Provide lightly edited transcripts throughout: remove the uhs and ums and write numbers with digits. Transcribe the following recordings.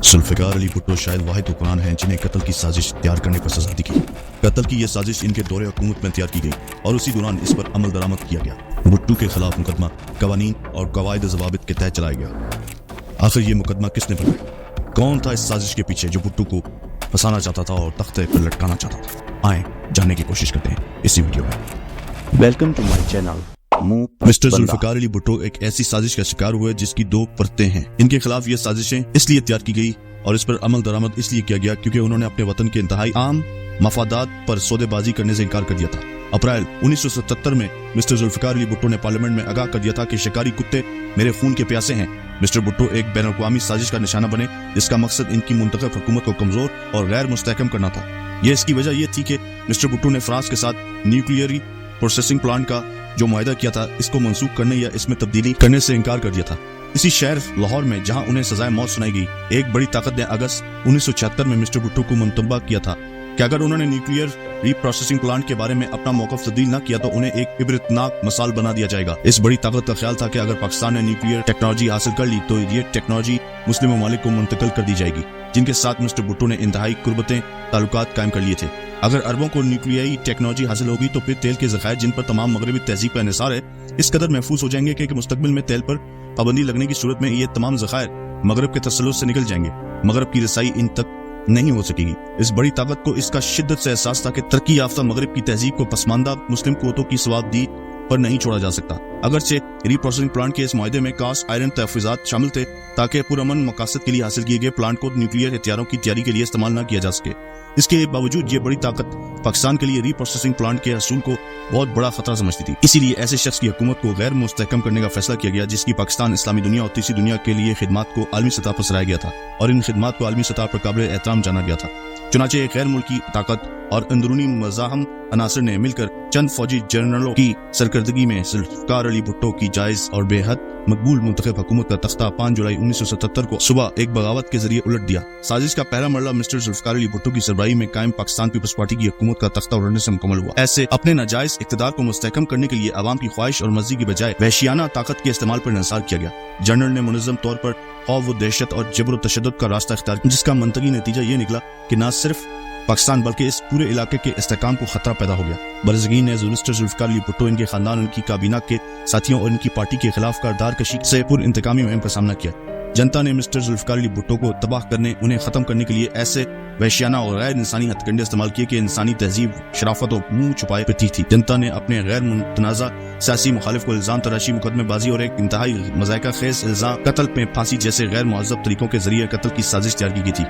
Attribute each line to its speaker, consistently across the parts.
Speaker 1: जुल्फ़िकार अली भुट्टो शायद वाहिद हुक्मरान हैं जिन्हें कत्ल की साजिश तैयार करने पर सजा दी गई। कत्ल की यह साजिश इनके दौरे हुकूमत में तैयार की गई और उसी दौरान इस पर अमल दरामद किया गया। भुट्टो के खिलाफ मुकदमा कवानीन और कवायद ज़वाबित के तहत चलाया गया। आखिर ये मुकदमा किसने बनाया? कौन था इस साजिश के पीछे जो भुट्टो को फंसाना चाहता था और तख्ते पर लटकाना चाहता था? आए जानने की कोशिश करते हैं इसी वीडियो में।
Speaker 2: Welcome to my channel.
Speaker 1: Mister Zulfikar Ali Bhutto एक ऐसी साजिश का शिकार हुए जिसकी दो परतें हैं। इनके खिलाफ ये साजिशें इसलिए तैयार की गई और इस पर अमल दरामद इसलिए किया गया क्योंकि उन्होंने अपने वतन के इंतहाई आम मफादात पर सौदेबाजी करने से इनकार कर दिया था। अप्रैल 1977 में मिस्टर जुल्फ़िकार अली भुट्टो ने पार्लियामेंट में आगाह कर दिया था कि शिकारी कुत्ते मेरे खून के प्यासे हैं। मिस्टर भुट्टो एक बैन अवी साजिश का निशाना बने जिसका मकसद इनकी मुंतखब हुकूमत को कमजोर और गैर मुस्तहकम करना था। इसकी वजह यह थी कि मिस्टर भुट्टो ने फ्रांस के साथ न्यूक्लियर प्रोसेसिंग प्लांट का जो मुआहदा किया था इसको मंसूख करने या इसमें तब्दीली करने से इनकार कर दिया था। इसी शहर लाहौर में जहां उन्हें सजाए मौत सुनाई गई, एक बड़ी ताकत ने अगस्त 1976 में मिस्टर भुट्टो को मुंतबा किया था कि अगर उन्होंने न्यूक्लियर रीप्रोसेसिंग प्लांट के बारे में अपना मौक़िफ़ तब्दील न किया तो उन्हें एक इबरतनाक मिसाल बना दिया जाएगा। इस बड़ी ताकत का ख्याल था कि अगर पाकिस्तान ने न्यूक्लियर टेक्नोलॉजी हासिल कर ली तो ये टेक्नोलॉजी मुस्लिम ममालिक को मुंतकिल कर दी जाएगी जिनके साथ मिस्टर भुट्टो ने इंतहाई कुर्बतें ताल्लुकात कायम कर लिए थे। अगर अरबों को न्यूक्लियाई टेक्नोलॉजी हासिल होगी तो फिर तेल के ज़खायर जिन पर तमाम मगरबी तहजीब का इन्हिसार है इस कदर महफूज हो जाएंगे कि मुस्तकबिल में तेल पर पाबंदी लगने की सूरत में ये तमाम ज़खायर मगरब के तसल्लुत से निकल जाएंगे। मगरब की रसाई इन तक नहीं हो सकेगी। इस बड़ी ताकत को इसका शिद्दत से एहसास था कि तरक्की याफ्ता मगरब की तहजीब को पसमानदा मुस्लिम कुव्वतों की सवाबदी पर नहीं छोड़ा जा सकता। अगरचे रीप्रोसेसिंग प्लांट के इस मुआहदे में कास्ट आयरन तहफ़्फ़ुज़ात शामिल थे ताकि पुरअमन मकासद के लिए हासिल किए गए प्लांट को न्यूक्लियर हथियारों की तैयारी के लिए इस्तेमाल न किया जा सके। इसके बावजूद ये बड़ी ताकत पाकिस्तान के लिए रीप्रोसेसिंग प्लांट के हसूल को बहुत बड़ा खतरा समझती थी। इसीलिए ऐसे शख्स की हुकूमत को गैर मुस्तहकम करने का फैसला किया गया जिसकी पाकिस्तान, इस्लामी दुनिया और तीसरी दुनिया के लिए खिदमात को आलमी सतह पर सराहा गया था और इन खिदमात को आलमी सतह पर काबिल एहतराम जाना गया था। चुनाचे एक गैर मुल्की ताकत और अंदरूनी मज़ाहम अनासर ने मिलकर चंद फौजी जनरलों की सरकर्दगी में जुल्फ़िकार अली भुट्टो की जायज़ और बेहद मकबूल मुंतखब हुकूमत का तख्ता 5 जुलाई 1977 को सुबह एक बगावत के जरिए उलट दिया। साजिश का पहला मरला मिस्टर जुल्फ़िकार अली भुट्टो की सरबराही में कायम पाकिस्तान पीपल्स पार्टी की हुकूमत का तख्ता उलटने से मुकम्मल हुआ। ऐसे अपने नाजायज इक़्तिदार को मुस्तहकम करने के लिए अवाम की ख्वाहिश और मर्जी की बजाय वहशियाना ताकत के इस्तेमाल पर इंसार किया गया। जनरल ने मुनज़्ज़म तौर पर खौफ व दहशत और जबर तशद्दुद का रास्ता इख्तियार किया जिसका मंतकी नतीजा ये निकला कि न सिर्फ पाकिस्तान बल्कि इस पूरे इलाके के इस्तेहकाम को खतरा पैदा हो गया। बरज़गीन ने मिस्टर जुल्फ़िकार अली भुट्टो, इनके खानदान, उनकी काबीना के साथियों और इनकी पार्टी के खिलाफ कारदार कशी से पुर इंतकामी मुहिम का सामना किया। जनता ने मिस्टर जुल्फ़िकार अली भुट्टो को तबाह करने, उन्हें खत्म करने के लिए ऐसे वहशियाना और गैर इंसानी हथकंडे इस्तेमाल किए कि इंसानी तहजीब शराफत और मुंह छुपाए फिरती थी। जनता ने अपने गैर मुतनाज़ा सियासी मुखालिफ को इल्जाम तराशी, मुकदमेबाजी और एक इंतहाई मज़ायका खेज इल्जाम कत्ल में फांसी जैसे गैर मुहज़्ज़ब तरीकों के जरिए कत्ल की साजिश तैयार की गई थी।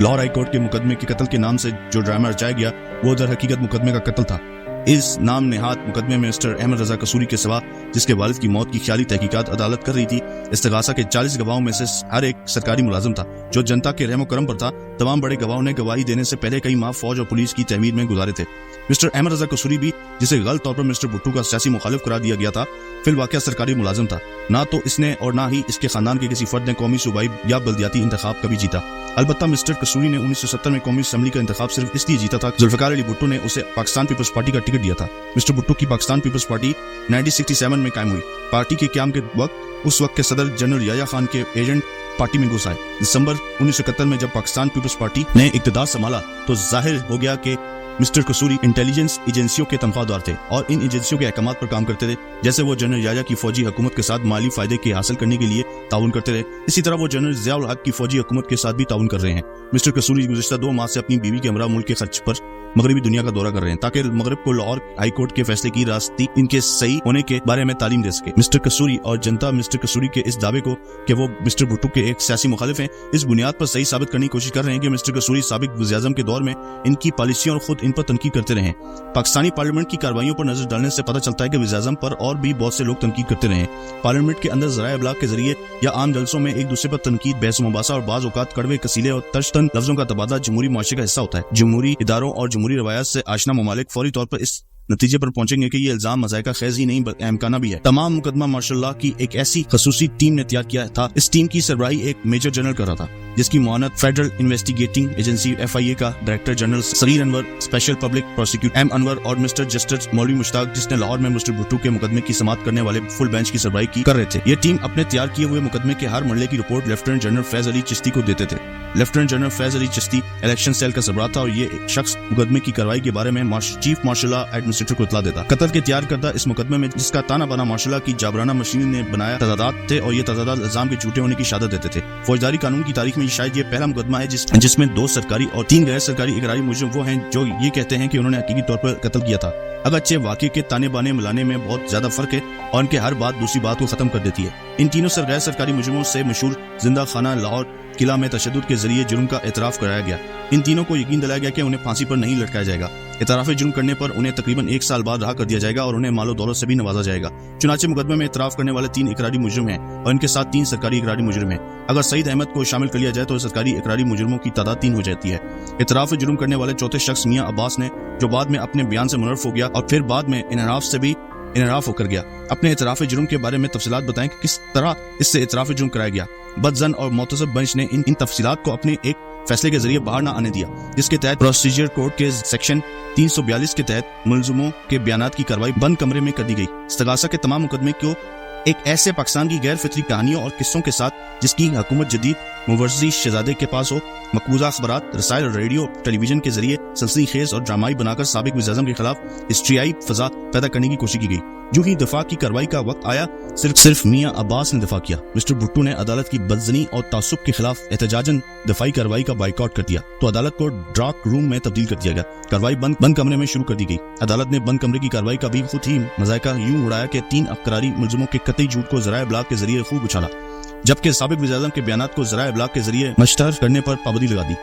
Speaker 1: लाहौर हाई कोर्ट के मुकदमे के कत्ल के नाम से जो ड्रामा रचाया गया वो दर हकीकत मुकदमे का कत्ल था। इस नाम नेहाद मुकदमे में मिस्टर अहमद रजा कसूरी के सिवा जिसके वालिद की मौत की ख्याली तहकीकात अदालत कर रही थी, इस्तिगासा के 40 गवाहों में से हर एक सरकारी मुलाजिम था जो जनता के रहमो करम पर था। तमाम बड़े गवाहों ने गवाही देने से पहले कई माह फौज और पुलिस की तहमीर में गुजारे थे। मिस्टर अहमद रजा कसूरी भी, जिसे गलत तौर पर मिस्टर भुट्टो का सियासी मुखालिफ करार दिया गया था, फिल वाक़या सरकारी मुलाजिम था। ना तो इसने और ना ही इसके खानदान के किसी फर्द ने कौमी, सूबाई या बल्दियाती इंतखाब कभी जीता। अलबत्ता मिस्टर कसूरी ने 1970 में कौमी असम्बली का इंतखाब सिर्फ इसलिए जीता था जुल्फ़िकार अली भुट्टो ने उसे पाकिस्तान पीपल्स पार्टी का टिकट दिया था। मिस्टर भुट्टो की पाकिस्तान पीपल्स पार्टी 1967 में कायम हुई। पार्टी के क़याम के वक्त उस वक्त के सदर जनरल याह्या खान के एजेंट पार्टी में घुस आए। दिसंबर 1971 में जब पाकिस्तान पीपल्स पार्टी ने इक़्तिदार संभाला तो जाहिर हो गया कि मिस्टर कसूरी इंटेलिजेंस एजेंसियों के तनख्वाहदार थे और इन एजेंसियों के अहकाम पर काम करते थे। जैसे वो जनरल याह्या की फौजी हुकूमत के साथ माली फायदे के हासिल करने के लिए ताउन करते रहे, इसी तरह वो जनरल ज़ियाउल हक की फौजी हुकूमत के साथ भी ताउन कर रहे हैं। मिस्टर कसूरी गुज़िश्ता 2 माह से अपनी बीवी के हमरा मुल्क के खर्च पर मगरबी दुनिया का दौरा कर रहे हैं ताकि मगरब को लाहौर हाई कोर्ट के फैसले की रास्ती इनके सही होने के बारे में तालीम दे सके। मिस्टर कसूरी और जनता मिस्टर कसूरी के इस दावे को कि वो मिस्टर भुट्टो के एक सियासी मुखालिफ हैं, इस बुनियाद पर सही साबित करने की कोशिश कर रहे हैं कि मिस्टर कसूरी साबिक वज़ीर-ए-आज़म के दौर में इनकी पॉलिसियों और खुद इन पर तनकीद करते रहे। पाकिस्तानी पार्लियामेंट की कार्रवाइयों पर नजर डालने से पता चलता है कि वज़ीर-ए-आज़म पर और भी बहुत से लोग तनकीद करते रहे। पार्लियामेंट के अंदर ज़राए इब्लाग के जरिए या आम जलसों में एक दूसरे पर तनकीद, बहस मुबासा और बाज़ औक़ात कड़वे, कसीले और तशतन लफ्ज़ों का तबादला जमहूरी मुआशरे का हिस्सा होता है। जमहूरी इदारों और जमहूरी रवायात से आशना ममालिक फौरी तौर पर इस नतीजे पर पहुंचेंगे कि ये इल्जाम मज़ायका खेज ही नहीं बल्कि अहमकाना भी है। तमाम मुकदमा मार्शल की एक ऐसी खसूसी टीम ने तैयार किया था। इस टीम की सरबराही एक मेजर जनरल कर रहा था, जिसकी मुआनत फेडरल इन्वेस्टिगेटिंग एजेंसी FIA का डायरेक्टर जनरल सरीर Anwar, special public prosecutor M Anwar और मिस्टर जस्टिस मौलवी मुश्ताक, जिसने लाहौर में मिस्टर भुट्टो के मुकदमे की समाअत करने वाले फुल बेंच की सरबराही कर रहे थे। ये टीम अपने तैयार किए हुए मुकदमे के हर मरले की report lieutenant general Faiz Ali Chishti को देते थे। Lieutenant general Faiz Ali Chishti election cell का सरबराह था और ये शख्स मुकदमे की कार्रवाई के बारे में चीफ मार्शल एडमिनिस्ट्रेटर को इतला देता। कत्ल के तैयार करदा इस मुकदमे में जिसका ताना बाना मार्शल की जाबराना मशीन ने बनाया तजादात थे और ये तजादात इल्जाम के झूठे होने की शहादत देते थे। फौजदारी कानून की तारीख में शायद ये पहला मुकदमा है जिसमें 2 सरकारी और 3 गैर सरकारी इकरारी मुजरिम वो हैं जो ये कहते हैं कि उन्होंने हकीकी तौर पर कत्ल किया था। अगरचे वाकये के ताने बाने मिलाने में बहुत ज्यादा फर्क है और इनके हर बात दूसरी बात को खत्म कर देती है। इन तीनों गैर सरकारी मुजरिमों से मशहूर जिंदा खाना लाहौर किला में तशद्दुद के जरिए जुर्म का एतराफ कराया गया। इन तीनों को यकीन दिलाया गया कि उन्हें फांसी पर नहीं लटकाया जाएगा। एतराफ जुर्म करने पर उन्हें तकरीबन 1 साल बाद रहा कर दिया जाएगा और उन्हें मालो दौलत से भी नवाजा जाएगा। चुनाचे मुकदमे में एतराफ करने वाले 3 इकरारी मुजरिम हैं और इनके साथ 3 सरकारी इकरारी मुजरिम हैं। अगर सईद अहमद को शामिल कर लिया जाए तो सरकारी इकरारी मुजरिमों की तादाद 3 हो जाती है। एतराफ जुर्म करने वाले चौथे शख्स मियां अब्बास ने, जो बाद में अपने बयान से मुनर्फ हो गया और फिर बाद में इनहराफ से भी इनहराफ होकर गया। अपने एतराफ जुर्म के बारे में तफसीलात बताएं कि किस तरह इससे एतराफ जुर्म कराया गया। बदजन और मोतसब बेंच ने इन तफसीलात को अपने एक फैसले के जरिए बाहर न आने दिया, जिसके तहत प्रोसीजर कोड के सेक्शन 342 के तहत मुलजिमों के बयानात की कार्रवाई बंद कमरे में कर दी गई। इस्तगासा के तमाम मुकदमे को एक ऐसे पाकिस्तान की गैर फितरी कहानियों और किस्सों के साथ जिसकी हुकूमत जदीद मुवर्जी शहजादे के पास हो, मकबूजा अखबारात, रसायल, रेडियो, टेलीविजन के जरिए सनसनी खेज और ड्रामाई बनाकर साबिक वज़ीर-ए-आज़म के खिलाफ हिस्ट्रियाई फजा पैदा करने की कोशिश की गई। जो ही दफा की कार्रवाई का वक्त आया, सिर्फ मियां अब्बास ने दफा किया। मिस्टर भुट्टो ने अदालत की बदजनी और तासुब के खिलाफ एहतजाजन दफाई कार्रवाई का बाइकआउट कर दिया तो अदालत को डार्क रूम में तब्दील कर दिया गया। कार्रवाई बंद कमरे में शुरू कर दी गई। अदालत ने बंद कमरे की कार्रवाई का भी खुद ही मज़ायका यूं उड़ाया कि 3 अबकारी मुलजिमों के कतई झूठ को ज़राए इब्लाग के जरिए खूब उछाला, जबकि साबिक वज़ीर-ए-आज़म के बयानात को ज़राए इब्लाग के जरिए मश्तहर करने पर पाबंदी लगा दी।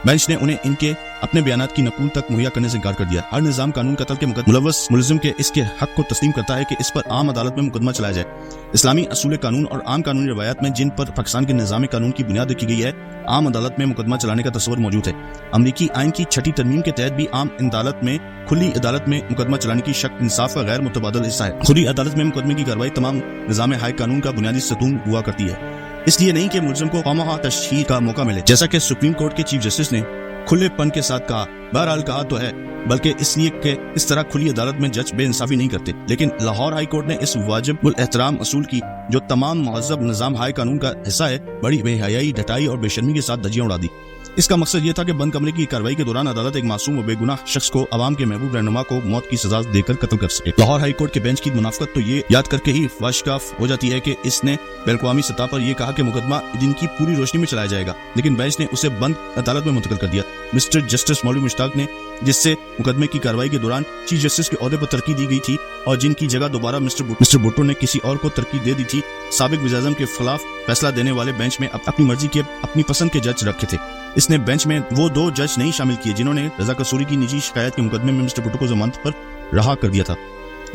Speaker 1: बेंच ने उन्हें इनके अपने बयानात की नकूल तक मुहैया करने से इनकार कर दिया। हर निज़ाम कानून कत्ल के मुलव्वस मुलजिम के इसके हक को तस्लीम करता है कि इस पर आम अदालत में मुकदमा चलाया जाए। इस्लामी असूल कानून और आम कानूनी रवायत में जिन पर पाकिस्तान के निज़ाम कानून की बुनियाद रखी गई है, आम अदालत में मुकदमा चलाने का तस्वर मौजूद है। अमरीकी आइन की 6ठी तरमीम के तहत भी आम अदालत में खुली अदालत में मुकदमा चलाने की शक इंसाफ का गैर मुतबादल हिस्सा है। खुली अदालत में मुकदमे की कार्रवाई तमाम निज़ाम हाई कानून का बुनियादी सतून हुआ करती है, इसलिए नहीं कि मुलजिम को खामखा तशहीर का मौका मिले, जैसा कि सुप्रीम कोर्ट के चीफ जस्टिस ने खुलेपन के साथ कहा। बहरहाल कहा तो है, बल्कि इसलिए कि इस तरह खुली अदालत में जज बेइंसाफी नहीं करते। लेकिन लाहौर हाई कोर्ट ने इस वाजिबुल एहतराम असूल की, जो तमाम महज़ब निज़ाम हाई कानून का हिस्सा है, बड़ी बेहयाई, ढटाई और बेशर्मी के साथ धज्जियां उड़ा दी। इसका मकसद ये था कि बंद कमरे की कार्रवाई के दौरान अदालत एक मासूम और बेगुनाह शख्स को अवाम के महबूब रहनुमा को मौत की सजा देकर कत्ल कर सके। लाहौर हाई कोर्ट के बेंच की मुनाफकत तो ये याद करके ही वाशकाफ हो जाती है कि इसने बैनअक़वामी सतह पर यह कहा कि मुकदमा दिन की पूरी रोशनी में चलाया जाएगा, लेकिन बेंच ने उसे बंद अदालत में मुंतकिल कर दिया। मिस्टर जस्टिस मौलवी मुश्ताक ने, जिससे मुकदमे की कार्रवाई के दौरान चीफ जस्टिस के ओहदे पर तरक्की दी गई थी और जिनकी जगह दोबारा मिस्टर भुट्टो ने किसी और को तरक्की दे दी थी, साबिक वज़ीर-ए-आज़म के खिलाफ फैसला देने वाले बेंच में अपनी मर्जी के अपनी पसंद के जज रखे थे। इसने बेंच में वो 2 जज नहीं शामिल किए जिन्होंने रजा कसूरी की निजी शिकायत के मुकदमे में मिस्टर भुट्टो को जमानत पर रहा कर दिया था।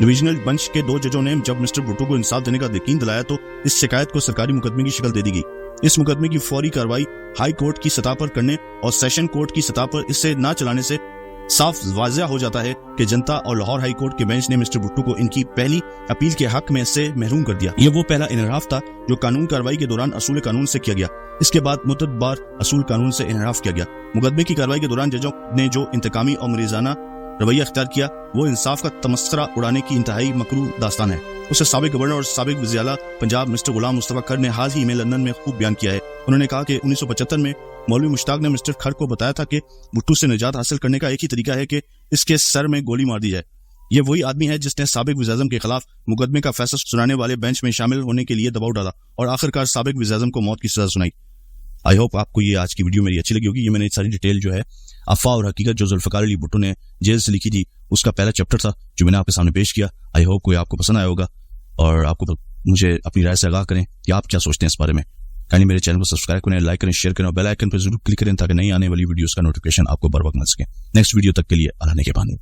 Speaker 1: डिवीजनल बेंच के 2 जजों ने जब मिस्टर भुट्टो को इंसाफ देने का यकीन दिलाया तो इस शिकायत को सरकारी मुकदमे की शक्ल दे दी गई। इस मुकदमे की फौरी कार्रवाई हाई कोर्ट की सतह पर करने और सेशन कोर्ट की सतह पर इसे न चलाने से साफ वाज़िया हो जाता है कि जनता और लाहौर हाई कोर्ट के बेंच ने मिस्टर भुट्टो को इनकी पहली अपील के हक में से महरूम कर दिया। ये वो पहला इनहराफ था जो कानून कार्रवाई के दौरान असूल कानून से किया गया। इसके बाद मुतअद्दिद बार असूल कानून से इनहराफ किया गया। मुकदमे की कार्रवाई के दौरान जजों ने जो इंतकामी और मरीजाना रवैया अख्तियार किया, वो इंसाफ का तमस्करा उड़ाने की इंतहाई मकरूह दास्तान है। उसे साबिक गवर्नर और साबिक वज़ीर-ए-आला पंजाब मिस्टर गुलाम मुस्तफा खर ने हाल ही में लंदन में खूब बयान किया है। उन्होंने कहा कि 1975 में मौलवी मुश्ताक ने मिस्टर खर को बताया था कि भुट्टो से निजात हासिल करने का एक ही तरीका है कि इसके सर में गोली मार दी जाए। ये वही आदमी है जिसने साबिक वज़ीर-ए-आज़म के खिलाफ मुकदमे का फैसला सुनाने वाले बेंच में शामिल होने के लिए दबाव डाला और आखिरकार साबिक वज़ीर-ए-आज़म को मौत की सजा सुनाई। आई होप आपको ये आज की वीडियो मेरी अच्छी लगी होगी। ये मैंने सारी डिटेल जो है अफवाह और हकीकत जो जुल्फ़िकार अली भुट्टो ने जेल से लिखी थी, उसका पहला चैप्टर था जो मैंने आपके सामने पेश किया। आई होप कोई आपको पसंद आया होगा और आपको मुझे अपनी राय से आगाह करें कि आप क्या सोचते हैं इस बारे में। काइंडली मेरे चैनल को सब्सक्राइब करें, लाइक करें, शेयर करें और बेल आइकन पर जरूर क्लिक करें ताकि नई आने वाली वीडियोस का नोटिफिकेशन आपको बर वक्त मिल सके। नेक्स्ट वीडियो तक के लिए अल्लाह ने के बानी।